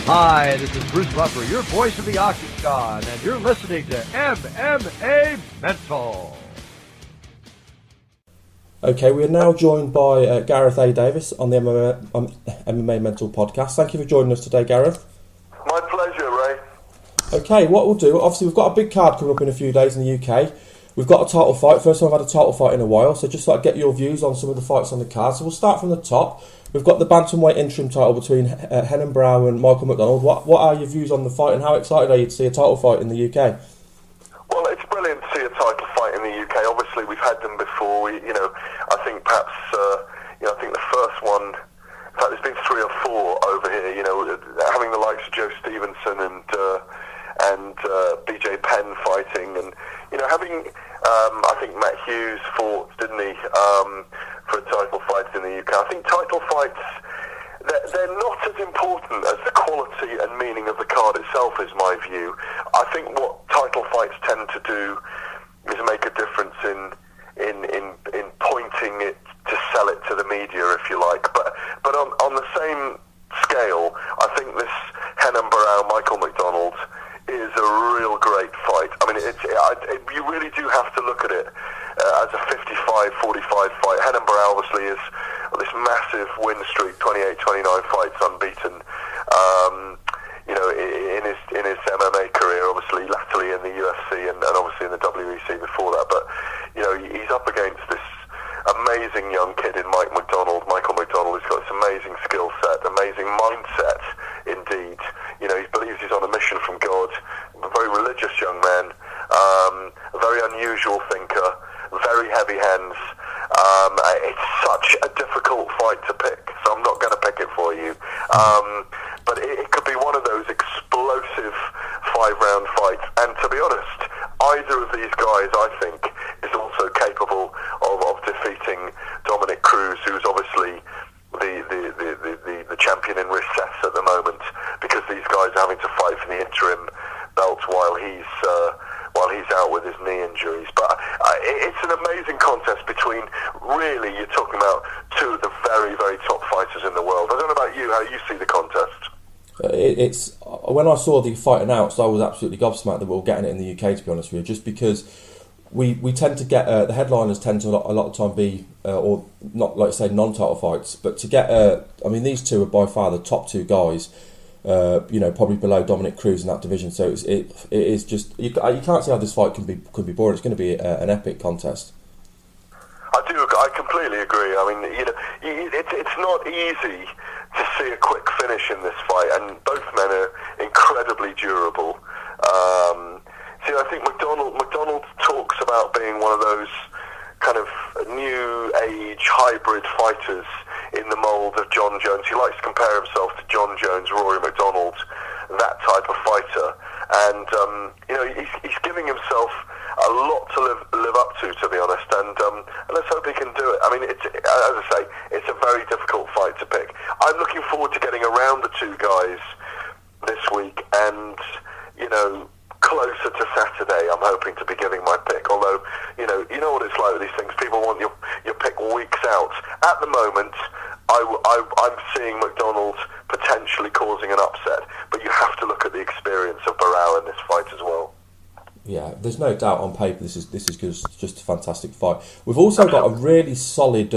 Hi, this is Bruce Buffer, your voice of the Octagon, and you're listening to MMA Mental. Okay, we are now joined by Gareth A Davies on the MMA Mental podcast. Thank you for joining us today, Gareth. My pleasure, Ray. Okay, what we'll do, obviously we've got a big card coming up in a few days in the UK. We've got a title fight. First time I've had a title fight in a while, so just thought I'd get your views on some of the fights on the card. So we'll start from the top. We've got the bantamweight interim title between Henan Brow and Michael McDonald. What are your views on the fight, and how excited are you to see a title fight in the UK? Well, it's brilliant to see a title fight in the UK. Obviously, we've had them before. I think perhaps, I think the first one, in fact, there's been 3 or 4 over here. Having the likes of Joe Stevenson and BJ Penn fighting, and having I think Matt Hughes fought, didn't he, for a title fight in the UK. I think title fights, they're not as important as the quality and meaning of the card itself, is my view. I think what title fights tend to do is make a difference in pointing it to sell it to the media, if you like. But on the same scale, I think this Henan Barrow Michael McDonald is a real great fight. I mean, you really do have to look at it as a 55-45 fight. Henan Barrow obviously is this massive win streak, 28-29 fights unbeaten. In his MMA career, obviously latterly in the UFC and obviously in the WEC before that. But he's up against this amazing young kid in Michael McDonald. He's got this amazing skill set, amazing mindset, indeed. He believes he's on a mission from God. A very religious young man, a very unusual thinker, very heavy hands. It's such a difficult fight to pick, so I'm not going to pick it for you. But it could be one of those explosive 5-round fights. And to be honest, either of these guys, I think, is also capable of defeating Dominic Cruz, who's obviously the champion in recess at the moment, because these guys are having to fight for the interim belt while he's out with his knee injuries. But it's an amazing contest between, really, you're talking about 2 of the very, very top fighters in the world. I don't know about you, how you see the contest. It's when I saw the fight announced, I was absolutely gobsmacked that we were getting it in the UK, to be honest with you, just because we tend to get the headliners tend to a lot of time be or not, like say, non-title fights, but to get these 2 are by far the top 2 guys, probably below Dominic Cruz in that division. So it is just you can't see how this fight could be boring. It's going to be an epic contest. I completely agree. I mean, it's not easy to see a quick finish in this fight, and both men are incredibly durable. I think McDonald talks about being one of those kind of new age hybrid fighters in the mould of John Jones. He likes to compare himself to John Jones, Rory McDonald, that type of fighter. And he's giving himself a lot to live up to be honest. And let's hope he can do it. I mean, as I say, it's a very difficult fight to pick. I'm looking forward to getting around the 2 guys this week, and closer to Saturday, I'm hoping to be giving my pick. Although, you know what it's like with these things. People want your pick weeks out. At the moment, I'm seeing McDonald potentially causing an upset, but you have to look at the experience of Barrow in this fight as well. Yeah, there's no doubt on paper this is just a fantastic fight. We've also got a really solid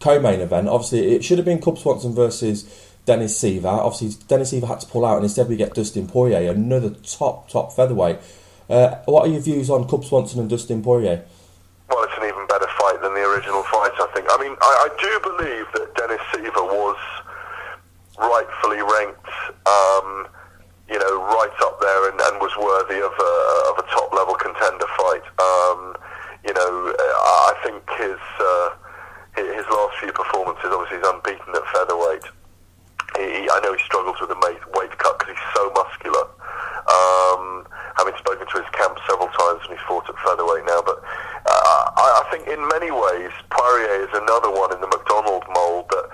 co-main event. Obviously, it should have been Cub Swanson versus Dennis Seaver. Obviously, Dennis Seaver had to pull out, and instead we get Dustin Poirier, another top featherweight. What are your views on Cub Swanson and Dustin Poirier? Well, it's an even better fight than the original fight, I think. I mean, I do believe that Dennis Seaver was rightfully ranked, right up there and was worthy of a top-level contender fight. I think his last few performances, obviously he's unbeaten at featherweight. I know he struggles with the weight cut because he's so muscular. Having spoken to his camp several times when he's fought at featherweight now, but I think in many ways Poirier is another one in the McDonald mould that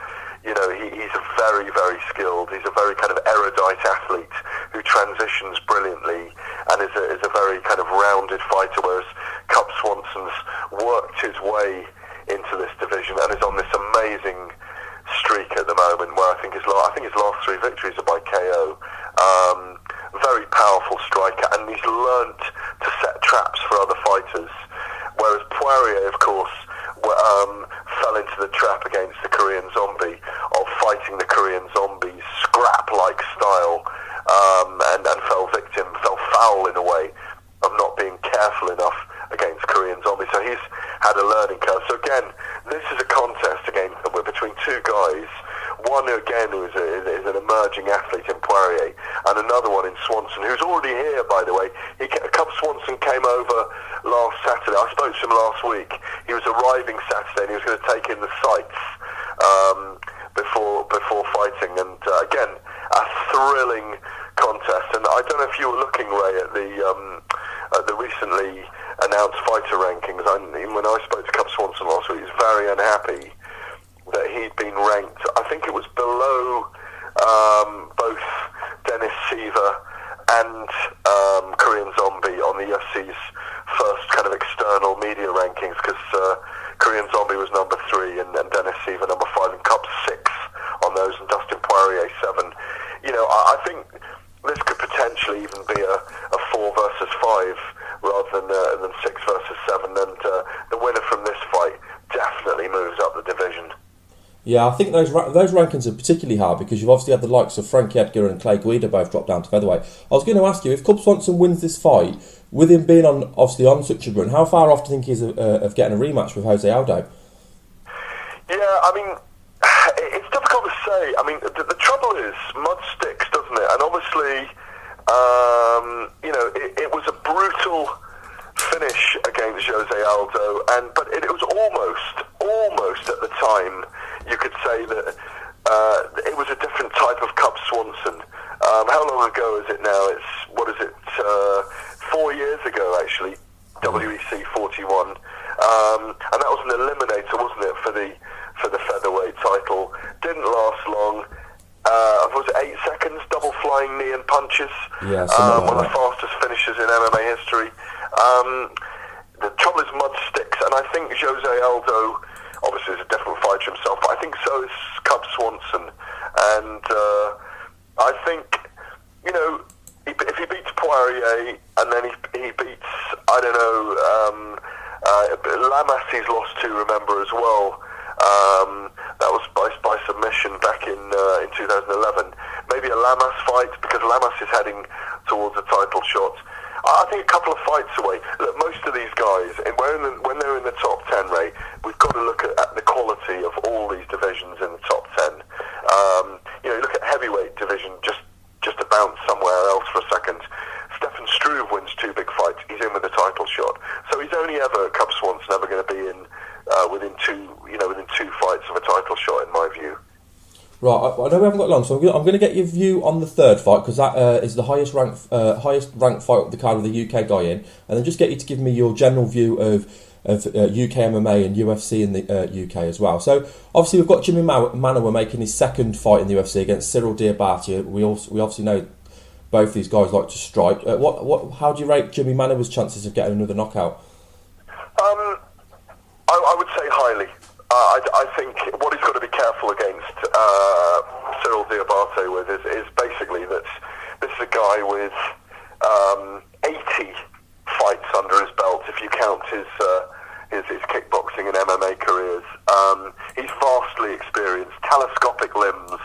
he's a very, very skilled. He's a very kind of erudite athlete who transitions brilliantly and is a very kind of rounded fighter. Whereas Cub Swanson's worked his way into this division and is on this amazing streak at the moment, where I think his last 3 victories are by KO. Very powerful striker, and he's learnt to set traps for other fighters. Whereas Poirier, of course, fell into the trap against the Korean Zombie of fighting the Korean Zombie's scrap-like style, and fell foul in a way of not being careful enough against Korean Zombie. So he's had a learning curve. So again, this is a contest between two guys. One again who is an emerging athlete in Poirier, and another one in Swanson, who's already here, by the way. Cub Swanson came over last Saturday. I spoke to him last week. He was arriving Saturday, and he was going to take in the sights before fighting. And again, a thrilling contest. And I don't know if you were looking, Ray, at the recently announced fighter rankings. When I spoke to Cub Swanson last week, he was very unhappy that he'd been ranked, I think it was below both Dennis Seaver and Korean Zombie on the UFC's first kind of external media rankings, because Korean Zombie was number 3 and Dennis Seaver number 5, and Cub 6 on those, and Dustin Poirier 7. I think this could potentially even be a 4 versus 5 rather than 6 versus 7, and the winner from this fight definitely moves up the division. Yeah, I think those rankings are particularly hard because you've obviously had the likes of Frankie Edgar and Clay Guida both drop down to featherweight. I was going to ask you, if Cub Swanson wins this fight, with him being on such a run, how far off do you think he is of getting a rematch with Jose Aldo? Yeah, I mean, it's difficult to say. I mean, the trouble is, mud sticks, doesn't it? And obviously, it was a brutal finish against Jose Aldo, but it was almost at the time, you could say that it was a different type of Cub Swanson. How long ago is it now? It's 4 years ago, actually. WEC 41, and that was an eliminator, wasn't it, for the featherweight title? Didn't last long. Was it 8 seconds? Double flying knee and punches. Yeah, one of the fastest finishes in MMA history. The trouble is mud sticks, and I think Jose Aldo obviously is a different fighter himself, but I think so is Cub Swanson. And I think, if he beats Poirier and then he beats, I don't know, Lamas he's lost to, remember, as well. That was by submission back in 2011. Maybe a Lamas fight, because Lamas is heading towards a title shot. I think a couple of fights away. Look, most of these guys, when they're in the top 10, Ray, we've got to look at the quality of all these divisions in the top 10. You look at heavyweight division, just to bounce somewhere else for a second. Stefan Struve wins 2 big fights. He's in with a title shot. So he's only ever, Cub Swanson, ever going to be in within 2 fights of a title shot, in my view. Right, I know we haven't got long, so I'm going to get your view on the third fight, because that is the highest ranked fight of the card with the UK guy in, and then just get you to give me your general view of UK MMA and UFC in the UK as well. So obviously we've got Jimmy Manuwa making his second fight in the UFC against Cyril Diabate. We obviously know both these guys like to strike. How do you rate Jimmy Manuwa's chances of getting another knockout? I would say highly. I think what he's got to be careful against Cyril Diabate with is basically that this is a guy with 80 fights under his belt, if you count his kickboxing and MMA careers. He's vastly experienced, telescopic limbs.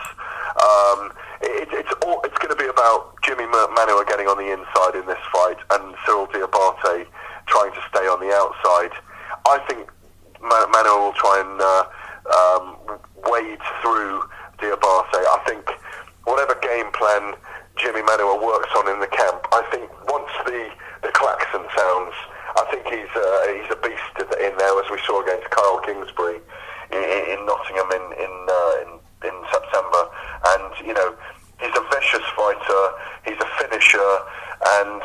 It's going to be about Jimmy Manuwa getting on the inside in this fight and Cyril Diabate trying to stay on the outside. I think Manuwa will try and wade through Diabate. I think whatever game plan Jimmy Manuwa works on in the camp, I think once the klaxon sounds, I think he's a beast in there, as we saw against Kyle Kingsbury in Nottingham in September. And he's a vicious fighter. He's a finisher, and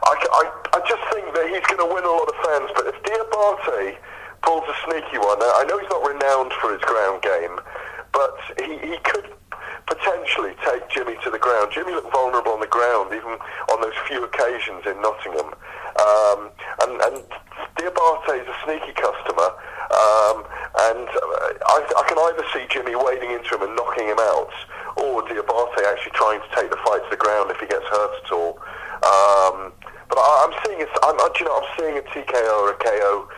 I just think that he's going to win a lot of fans. But if Diabate pulls a sneaky one, I know he's not renowned for his ground game, but he could potentially take Jimmy to the ground. Jimmy looked vulnerable on the ground, even on those few occasions in Nottingham. And Diabate is a sneaky customer, and I can either see Jimmy wading into him and knocking him out, or Diabate actually trying to take the fight to the ground if he gets hurt at all. But I'm seeing I'm seeing a TKO or a KO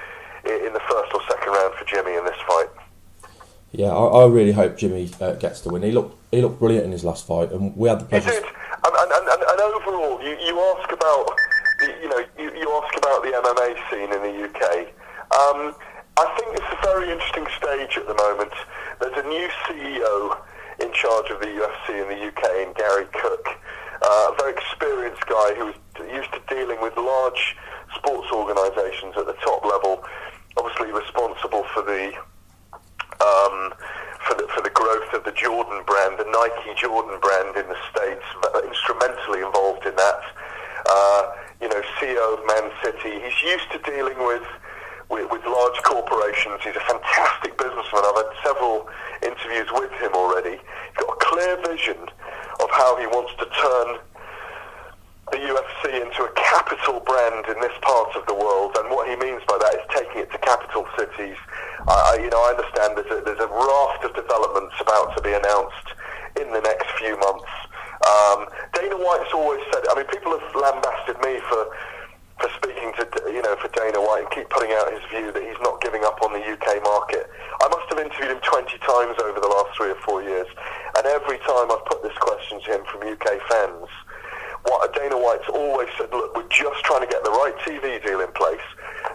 in the first or second round for Jimmy in this fight. Yeah, I really hope Jimmy gets the win. He looked brilliant in his last fight, and we had the pleasure. He did. And overall, you ask about you ask about the MMA scene in the UK. I think it's a very interesting stage at the moment. There's a new CEO in charge of the UFC in the UK, in Gary Cook, a very experienced guy who was used to dealing with large sports organisations at the top level, obviously responsible for the growth of the Jordan brand, the Nike Jordan brand in the States, instrumentally involved in that. CEO of Man City. He's used to dealing with large corporations. He's a fantastic businessman. I've had several interviews with him already. He's got a clear vision of how he wants to turn the UFC into a capital brand in this part of the world, and what he means by that is taking it to capital cities. I understand there's a raft of developments about to be announced in the next few months. Dana White's always said, I mean, people have lambasted me for speaking to, for Dana White and keep putting out his view that he's not giving up on the UK market. I must have interviewed him 20 times over the last 3 or 4 years, and every time I've put this question to him from UK fans, Dana White's always said, look, we're just trying to get the right TV deal in place,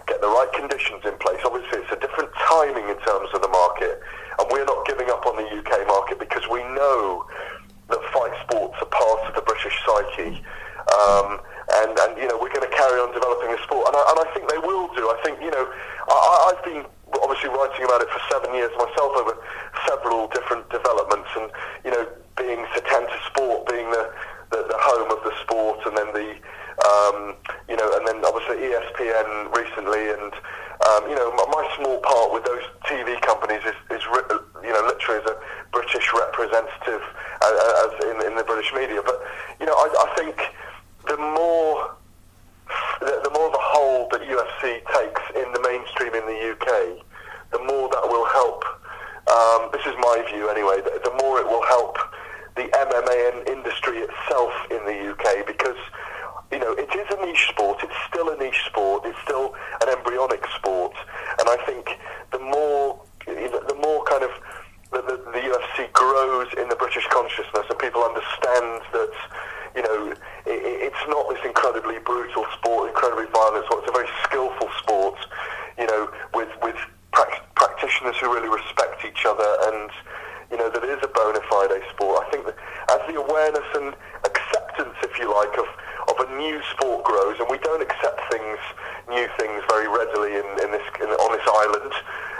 get the right conditions in place. Obviously, it's a different timing in terms of the market, and we're not giving up on the UK market because we know that fight sports are part of the British psyche. And we're going to carry on developing the sport, and I think they will do. I think, I've been obviously writing about it for 7 years myself over several different developments, and being Setanta Sport being the home of the sport, and then and then obviously ESPN recently, and my small part with those TV companies is literally as a British representative as in the British media. But I think the more of a hold that UFC takes in the mainstream in the UK, the more that will help. This is my view anyway. The more it will help the MMA industry itself in the UK, because it is a niche sport. It's still a niche sport. It's still an embryonic sport, and I think the more kind of the UFC grows in the British consciousness, and people understand that it's not this incredibly brutal sport, incredibly violent sport. It's a very skillful sport, with practitioners who really respect each other, and that it is a bona fide sport. I think that as the awareness and acceptance, if you like, of a new sport grows, and we don't accept new things very readily on this island.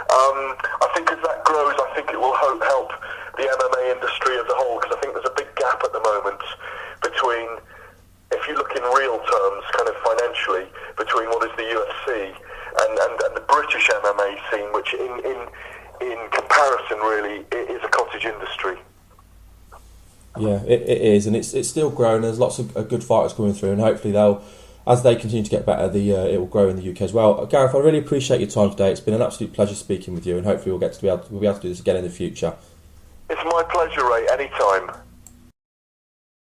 I think as that grows, I think it will help the MMA industry as a whole, because I think there's a big gap at the moment between, if you look in real terms, kind of financially, between what is the UFC and the British MMA scene, which in comparison really is a cottage industry. Yeah, it is, and it's still growing. There's lots of good fighters coming through, and hopefully as they continue to get better, it will grow in the UK as well. Gareth, I really appreciate your time today. It's been an absolute pleasure speaking with you, and hopefully we'll be able to do this again in the future. It's my pleasure, Ray. Anytime.